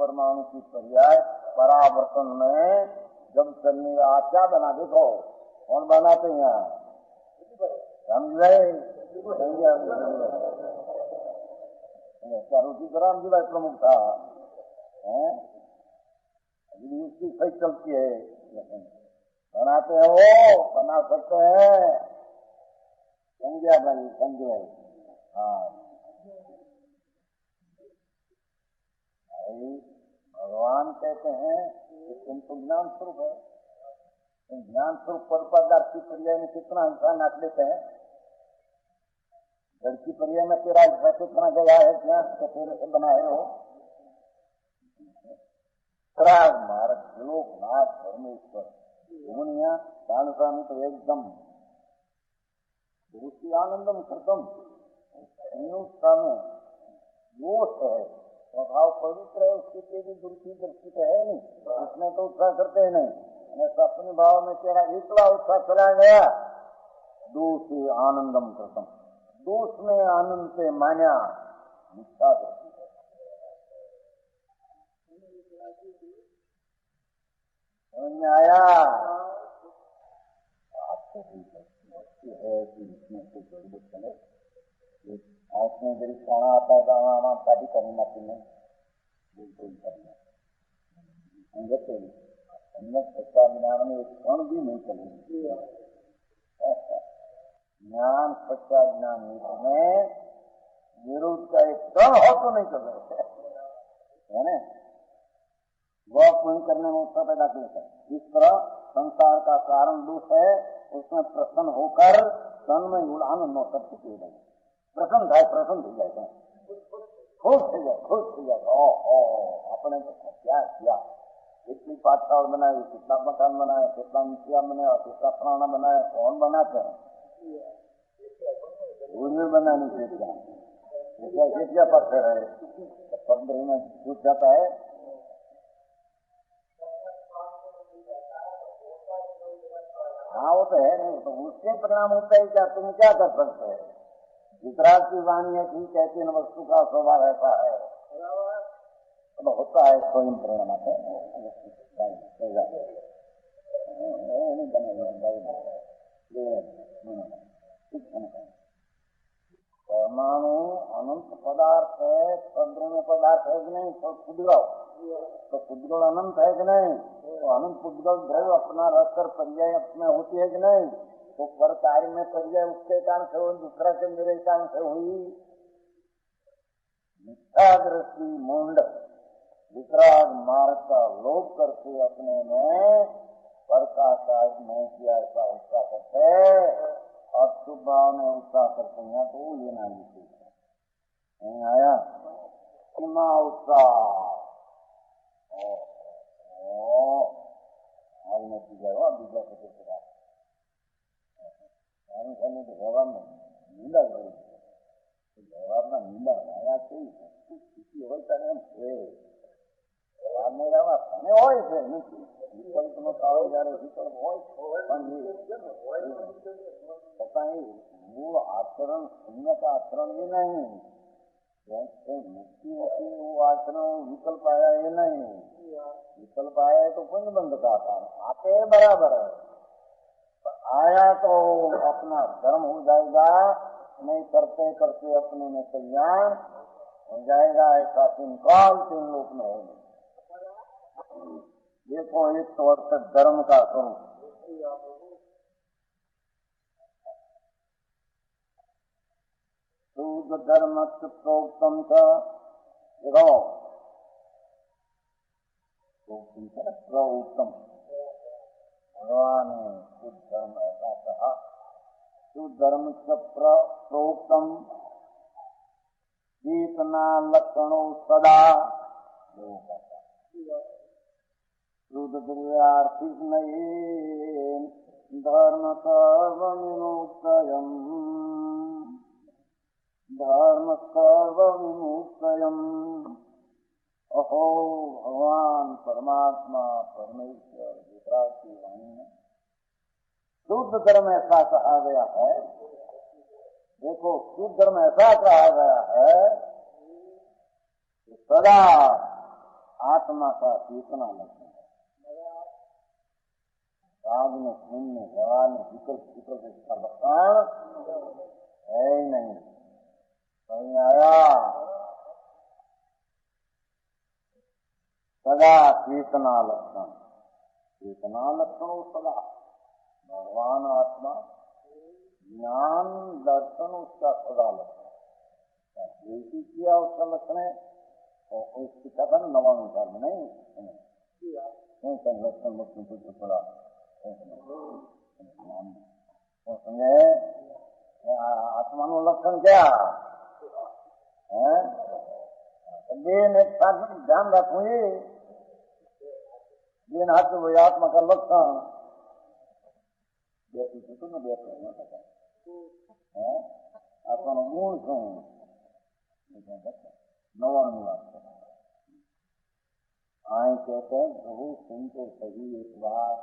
परमाणु की पर्याय परावर्तन में जब चलने आप क्या बना देखो कौन बनाते हैं यहाँ समझे रुचिकराम जी भाई प्रमुख था उसकी सही चलती है लेकिन बनाते हैं वो बना सकते हैं समझे भाई समझे हाँ भगवान कहते हैं कि तुम तो ज्ञान स्वरूप है ज्ञान स्वरूप पर पदार्थ की पर्याय में कितना हिस्सा नाट लेते हैं जड़ की पर्याय में तेरा हिस्सा कितना गया है क्या तो तेरे से बनाए हो त्राग मार्ग लोकनाथ परमेश्वर दुनिया दानसा में तो एकदम उसकी आनंदम कृतम में दोष है स्वभाव पवित्र है उसकी तेरी दुर्खी दृष्टि तो है नहीं उसमें तो उत्साह करते ही नहीं अपने भाव में तेरा एकला उत्साह चला गया दोष आनंदम कृतम दोष में आनंद से मान्या मिथ्या दृष्टि समझ में आया आपको है कि इसमें कोई जरूरत चले उसमें मेरी खाना आता था शादी करनी ना तुम्हें बिल्कुल करना सच्चा ज्ञान में एक क्षण भी नहीं चलेगी ज्ञान सच्चा ज्ञान में विरोध का एक क्षण हो तो नहीं कर सकते है ना वह नहीं करने में उत्साह पैदा करता है इस तरह संसार का कारण दोष है उसमें प्रसन्न होकर तन में उड़ान नौकर चुके गए प्रसन्न हो जाएगा खुश हो जाएगा अपने तो क्या किया इतनी पाठशाला बनाई कितना मकान बनाया कितना मुखिया बनाया कितना पुराना बनाया कौन बनाते हैं उन्हें बनाने से क्या पत्थर है पंद्रह में छूट जाता है हाँ वो तो है नहीं तो उसके परिणाम होता है क्या तुम क्या कर सकते हैं वितराग की वाणी है ठीक है कि वस्तु का स्वभाव ऐसा है तो होता है स्वयं परिणाम परमाणु अनंत पदार्थ है समुद्र में पदार्थ है कि नहीं तो खुदगल अनंत है कि नहीं तो अनंत खुदगल द्रव्य अपना रखकर पर्याय अपने होती है कि नहीं तो पर कार्य में पर्याय उसके कारण से हुई दूसरा के मेरे कारण से हुई मिथ्या दृष्टि मुंड वितराग मार्ग का लोभ करके अपने में पर का कार्य नहीं किया ऐसा उत्साह करते और शुभ भाव में उत्साह करते हैं तो लेना नहीं आया सीमा उत्साह बीजा को तो व्यवहार में निंदा करी व्यवहार में निंदा आया किसी होता नहीं व्यवहार में रहवा तने હોય છે વિકલ્પનો કાળો જ્યારે વિકલ્પ હોય પણ પોતાની મૂળ આચરણ શૂન્યતા આચરણ એ નહીં मुक्ति होती वो आचरण विकल्प आया ये नहीं विकल्प आया है तो पुण्य बंध का काम आते बराबर है आया तो अपना धर्म हो जाएगा नहीं करते करते अपने में कल्याण हो जाएगा ऐसा 3 काल 3 लोक में होगा देखो 100 वर्ष तक धर्म का स्वरूप शुद्ध धर्म प्रोक्तम का प्रोक्तम भगवान ने शुद्ध धर्म ऐसा कहा शुद्ध धर्म प्रोक्तम चेतना लक्षणों सदा शुद्ध द्रव्यार्थिक नहीं धर्म सर्वविमुक्तयम् धर्म सर्वविमुक्तयम् अहो भगवान परमात्मा परमेश्वर वितराग की वाणी में शुद्ध धर्म ऐसा कहा गया है। देखो शुद्ध धर्म ऐसा कहा गया है कि सदा आत्मा का चेतना लक्षण है। राग में, खून में, व्यवहार में विकल्प विकल्प इसका लक्षण है ही नहीं। समझ आया? सदा चेतना लक्षण, चेतना लक्षण सदा भगवान आत्मा ज्ञान दर्शन उसका सदा लक्षण है। किया उसका लक्षण है और उसकी कथन नवान धर्म नहीं लक्षण मुक्ति कुछ थोड़ा समझे। आत्मा लक्षण क्या है? ध्यान रखूंगी दिन हाथ वही आत्मा का लक्षण आत्मा मूल शू नवा आए कहते हैं प्रभु सुन तो सही एक बार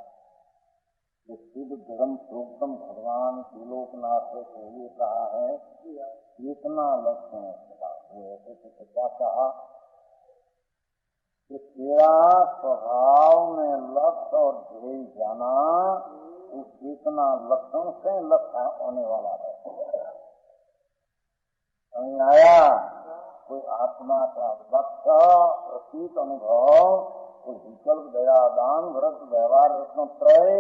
शुद्ध धर्म प्रोक्तम भगवान त्रिलोकनाथ से ये कहा है इतना लक्षण ऐसे क्या कहा कि तेरा स्वभाव में लक्ष्य और ध्येय जाना उस चेतना लक्षण से लक्ष्य होने वाला है। समझ आया? कोई आत्मा का लक्ष्य प्रतीत अनुभव कोई विकल्प दया दान व्रत व्यवहार रत्नत्रय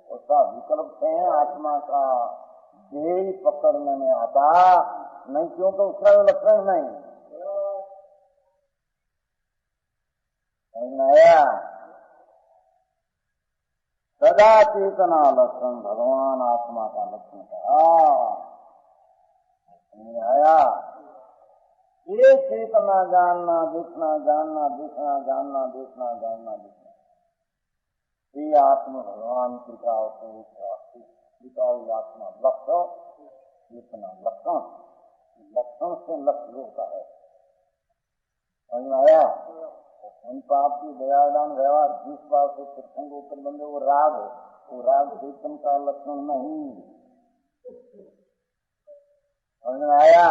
उसका विकल्प से आत्मा का ध्येय पकड़ने में आता नहीं, क्यों तो उसका लक्षण नहीं। आया? सदा चेतना लक्षण भगवान आत्मा का लक्षण का आया। ये चेतना जानना देखना जानना देखना जानना देखना जानना देखना ये आत्मा भगवान कृपा आत्मा लक्ष्य चेतना लक्षण लक्षण से लक्ष्य होता है। समझ आया? उन पाप की दयादान व्यवहार जिस पाप से प्रसंग ऊपर बंदे वो राग चेतन का लक्षण नहीं। समझ आया?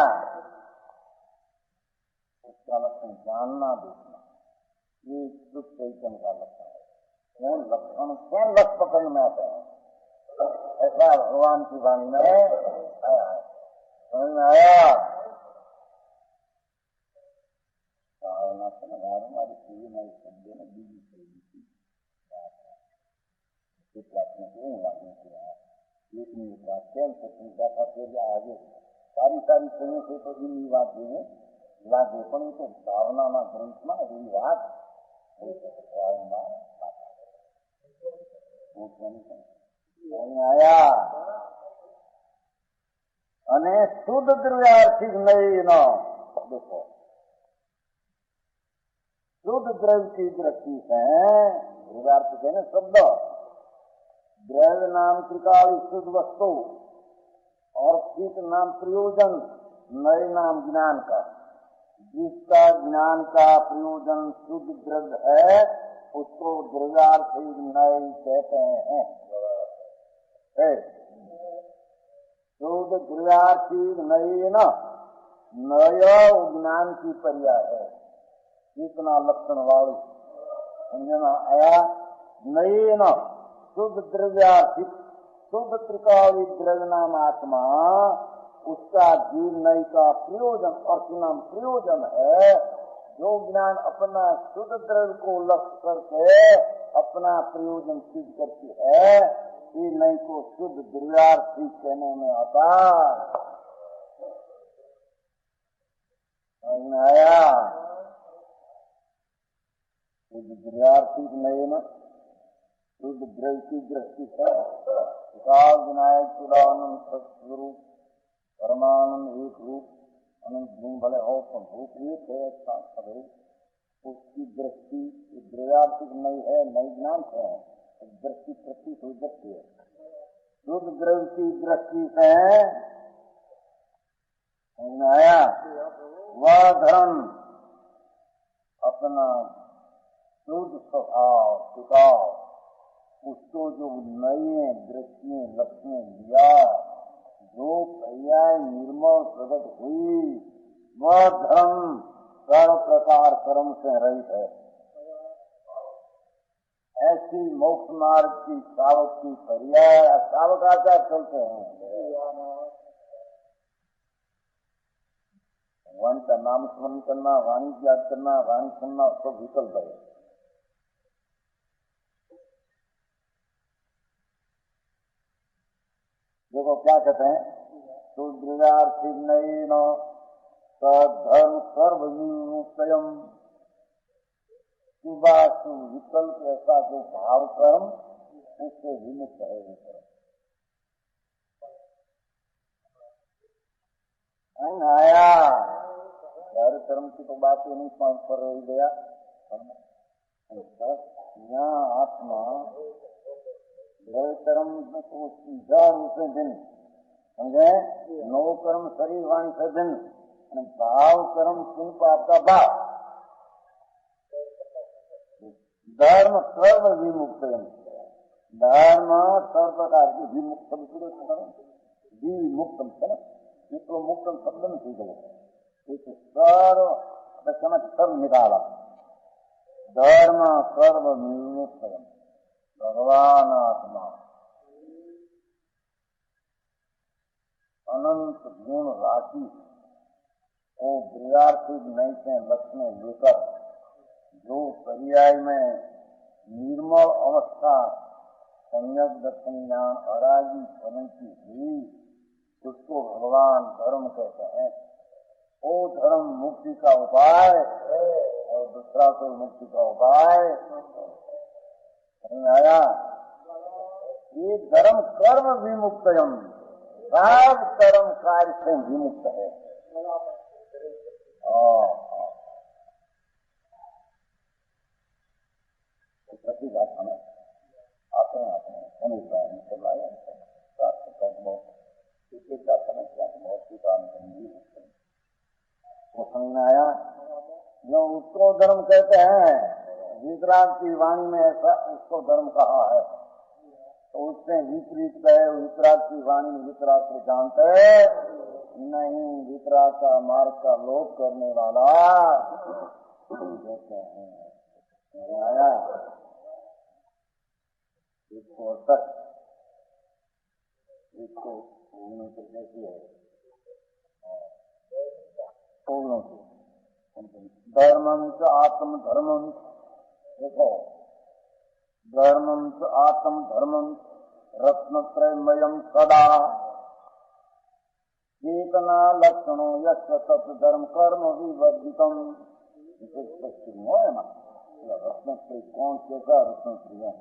उसका लक्षण जानना देखना ये शुद्ध चैतन्य का लक्षण है। कौन लक्षण क्यों लक्ष्य पकड़ में आते हैं ऐसा भगवान की वाणी में आया है। समझ में आया? हमारी चीजें हमारी शब्द में बीजी लेकिन आगे सारी चीजों से तो इन वाक्य में लागे पण तो भावना ग्रंथ में एવી વાત आया અને શુદ્ધ દ્રવ્યાર્થિક નહીં નો देखो शुद्ध द्रव्य की दृष्टि से द्रव्यार्थ है ना शब्द द्रव्य नाम त्रिकाल शुद्ध वस्तु और चित नाम प्रयोजन नए नाम ज्ञान का जिसका ज्ञान का प्रयोजन शुद्ध द्रव्य है उसको द्रव्यार्थिक नए कहते हैं। शुद्ध द्रव्यार्थिक नए न नया ज्ञान की पर्याय है। इतना लक्षण वाली समझना आया? नए न शुद्ध द्रव्यार्थिक शुद्ध त्रिकाली द्रव्य नाम आत्मा उसका जीव नई का प्रयोजन और नाम प्रयोजन है। जो ज्ञान अपना शुद्ध द्रव्य को लक्ष्य करके अपना प्रयोजन सिद्ध करती है ये नई को शुद्ध द्रव्यार्थिक कहने में आता। आया? शुद्ध द्रव्यार्थिक नए न शुद्ध द्रव्य की दृष्टि से विनायक चिदानंद सत्स्वरूप परमानंद एक रूप अनंत गुण भले हो तो भूख एक है उसकी दृष्टि द्रव्यार्थिक नहीं है नई ज्ञान है दृष्टि प्रतीत हुई दृष्टि है। शुद्ध द्रव्य की दृष्टि से आया वह धर्म अपना शुद्ध स्वभाव टिकाव उसको जो नए दृष्टियां लक्ष्य लिया जो पर्याय निर्मल प्रकट हुई वह धर्म सर्व प्रकार कर्म से रहित है। ऐसी मोक्ष मार्ग की सावक की पर्याय सावकाचार चलते हैं। भगवान का नाम स्मरण करना, वाणी की याद करना, वाणी सुनना, उसको विकल्प है। देखो क्या कहते हैं, सुदृढ़ार्थी नयन सधर्म सर्वयुक्तयम शुभाशु विकल्प ऐसा जो भाव कर्म उससे विमुक्त है। वो कर्म आया हर कर्म की तो बात ही नहीं पर रह गया। यहाँ आत्मा कर्म तो सीधा उसे दिन समझे, नो कर्म शरीर वाणी से दिन भाव कर्म सुन आपका भाव धर्म सर्व विमुक्त, धर्म सर्व प्रकार की विमुक्त विमुक्तम है ना, इसको मुक्तम शब्द में ठीक है। इस सर्व सर्व निकाला, धर्म सर्व विमुक्त भगवान आत्मा अनंत गुण राशि को विरार्थी नैसे लक्ष्य लेकर जो पर्याय में निर्मल अवस्था सम्यक दर्शन ज्ञान अरागी पनंती हुई उसको भगवान धर्म कहते हैं। वो धर्म मुक्ति का उपाय और दूसरा तो मुक्ति का उपाय नहीं आया। ये धर्म कर्म विमुक्तयम, सब कर्म कार्य से विमुक्त है। सभी बात हमें आते हैं समझ रहे हैं, सब आए वो समझ में आया। जो उसको धर्म कहते हैं, वितराग की वाणी में ऐसा उसको धर्म कहा है, तो उससे विपरीत है। वितराग की वाणी वितराग को जानते नहीं, वितराग का मार्ग का लोप करने वाला कहते हैं। आया इसको तक इसको कैसी है धर्मं च आत्म धर्मं, देखो धर्मं च आत्म धर्मं रत्नत्रयमयं सदा चेतना लक्षणों यस्य तत् धर्म कर्म विवर्जितम। है ना रत्नत्रय कौन कैसा रत्नत्रय है,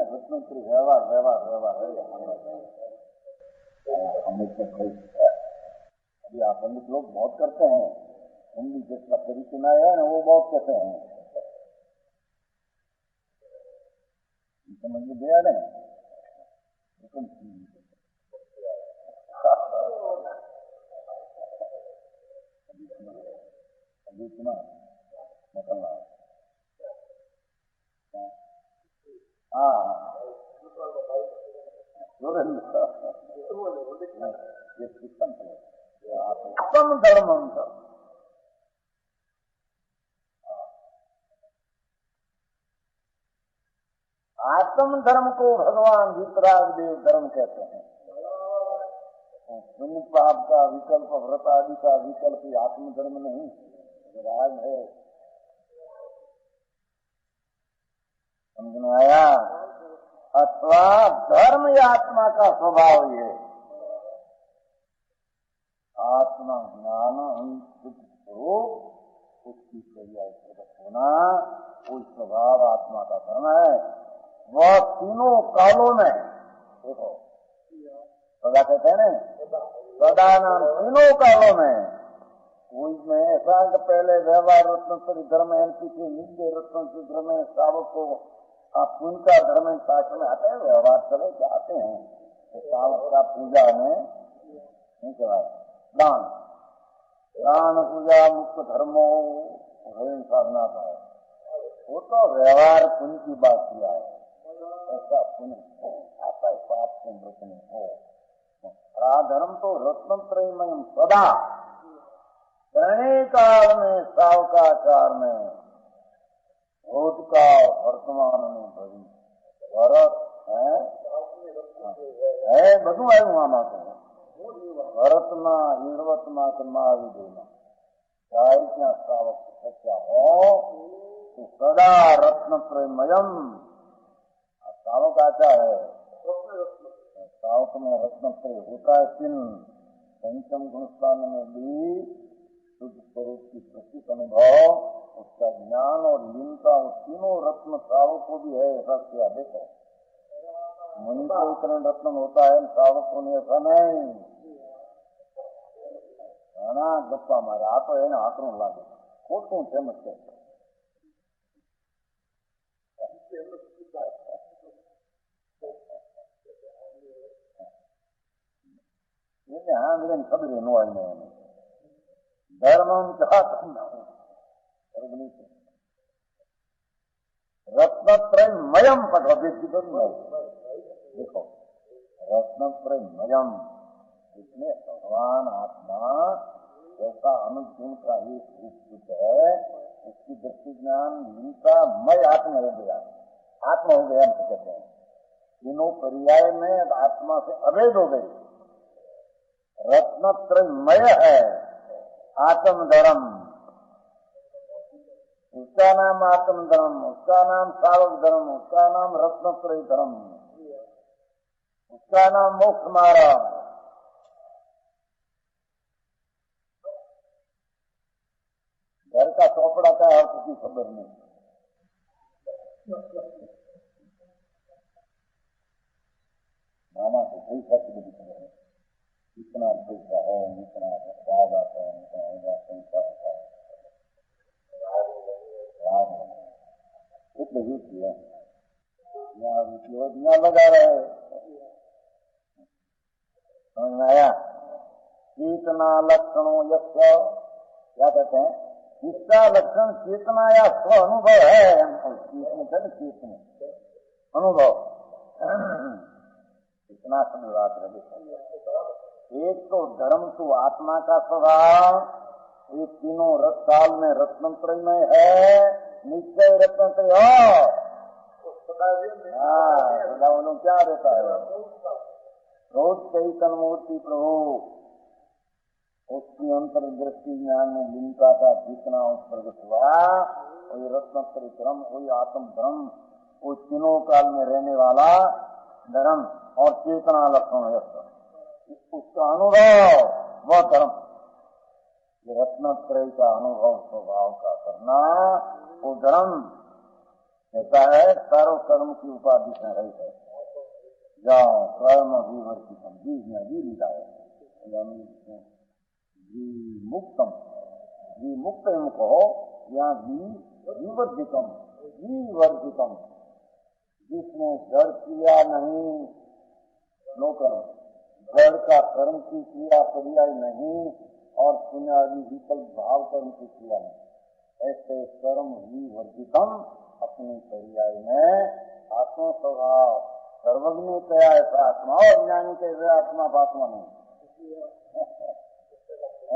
रत्नत्रय व्यवहार व्यवहार व्यवहार है। अभी आप पंडित लोग बहुत करते हैं, हिंदी जिसका परिचय है ना वो बहुत कहते हैं, समझ में गया नहीं। अभी इतना निकलना आत्म धर्म आत्म धर्म को भगवान वितराग देव धर्म कहते हैं। पुण्य पाप का विकल्प व्रत आदि का विकल्प आत्म धर्म नहीं, राग है। समझ में आया। अथवा धर्म या आत्मा का स्वभाव ये आत्मा ज्ञान स्वरूप उसकी क्रिया प्रकट होना, कोई स्वभाव आत्मा का धर्म है। वह तीनों कालों में देखो सदा कहते हैं ना, सदा नाम तीनों कालों में कोई में ऐसा पहले व्यवहार रत्नोत्तरी धर्म है, पीछे नित्य रत्नोत्तरी धर्म है। सावक को आप उनका धर्म शास्त्र में आते हैं, व्यवहार चले जाते हैं। तो सावक का पूजा में नहीं कहवाए दान दान पूजा मुक्त धर्मो साधना का है, वो तो व्यवहार पुण्य की बात किया है। ऐसा पुण्य आता है पाप से मृत में हो। धर्म तो रत्नत्रयमय सदा त्रणे काल में सावकाचार में भूतकाल वर्तमान વર્તમાન અને ભવિ ભરત હે બધું આવ્યું આમાં તો ભરતમાં ઈરવતમાં કે મહાવિદયમાં ચાહે ત્યાં શ્રાવક સચ્ચા હો तो सदा रत्न प्रेमयम श्रावक आता है श्रावक में रत्न प्रेम होता है चिन्ह पंचम गुणस्थान में भी शुद्ध स्वरूप की प्रतीक अनुभव उसका ज्ञान और लीनता उस तीनों रत्न श्रावक को भी है ऐसा क्या देखो मुनि को इतना रत्न होता है श्रावक को नहीं ऐसा नहीं घना गप्पा मारे आ तो है ना आकरण लागे खोटू फेमस है हाँ मेरे खबर है नो आई नहीं धर्म रत्नत्रयमयम पठोती देखो रत्नत्रयमयम इसमें भगवान आत्मा ऐसा अनुगुण का ही रूप है उसकी दृष्टि ज्ञान लीनता मय आत्मा हो गया आत्मा हो गया हम कहते हैं तीनों पर्याय में आत्मा से अभेद हो गई रत्नत्रयमय है आत्म धर्म उसका नाम आत्म धर्म उसका नाम सावक धर्म उसका नाम रत्नत्रय धर्म उसका नाम मोक्ष मार्ग घर का चौपड़ा का अर्थ की खबर नहीं मामा को कोई फर्क नहीं दिख रहा है इतना पैसा है इतना राज आता है इतना पैसा आता है એટલે રૂપિયા यहाँ योजना लगा रहे समझ में आया चेतना लक्षणों यक्ष क्या कहते हैं इसका लक्षण चेतना या स्व अनुभव है चेतन अनुभव इतना समय बात रहे एक तो धर्म तो आत्मा का स्वभाव ये तीनों काल में रत्नत्रय में है निश्चय रत्नत्रय हो सदा क्या रहता है रोज चैतन्य मूर्ति प्रभु उसकी अंतर्दृष्टि ज्ञान में लीनता का जितना उस प्रगट हुआ वही रत्नत्रय धर्म वही आत्म धर्म वो तीनों काल में रहने वाला धर्म और चेतना लक्षण है उसका अनुभव वह धर्म रत्नत्रय का अनुभव स्वभाव का करना वो धर्म कहता है सर्व कर्म की उपाधि से रहित है जाओ कर्म विवर्तितम जीविता है मुक्त कहो यहाँ विवर्जितम जीवर्जितम जिसने जड़ किया नहीं नो कर्म जड़ का कर्म की क्रिया पर्याय नहीं और पुण्यादि विकल्प भाव कर्म की क्रिया नहीं ऐसे कर्म ही वर्जितम अपने पर्याय में आत्मा स्वभाव सर्वज्ञ कया ऐसा आत्मा और ज्ञानी कैसे आत्मा पात्मा नहीं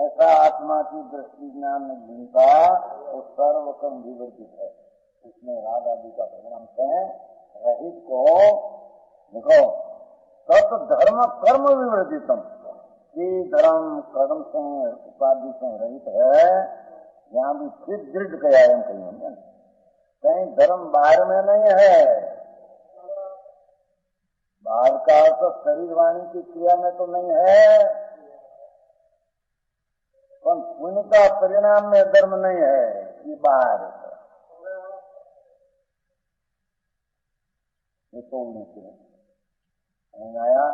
ऐसा आत्मा की दृष्टि ज्ञान में लीनता वो सर्वकर्म विवर्जित है उसमें राग आदि का परिणाम है रहित को देखो तत् धर्म कर्म विवर्जितम ये धर्म कर्म से उपाधि से रहित है यहाँ भी फिर दृढ़ गया है कहीं धर्म बाहर में नहीं है बाहर का तो शरीर वाणी की क्रिया में तो नहीं है पर पुण्य का परिणाम में धर्म नहीं है ये बाहर है ये तो नहीं आया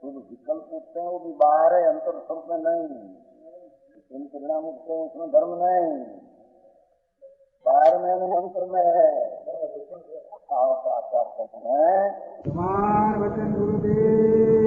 तो विकल्प उठते हैं वो भी बाहर है अंतर स्वरूप में नहीं परिणाम उठते हैं उसमें धर्म नहीं बाहर में अंतर में है वचन गुरुदेव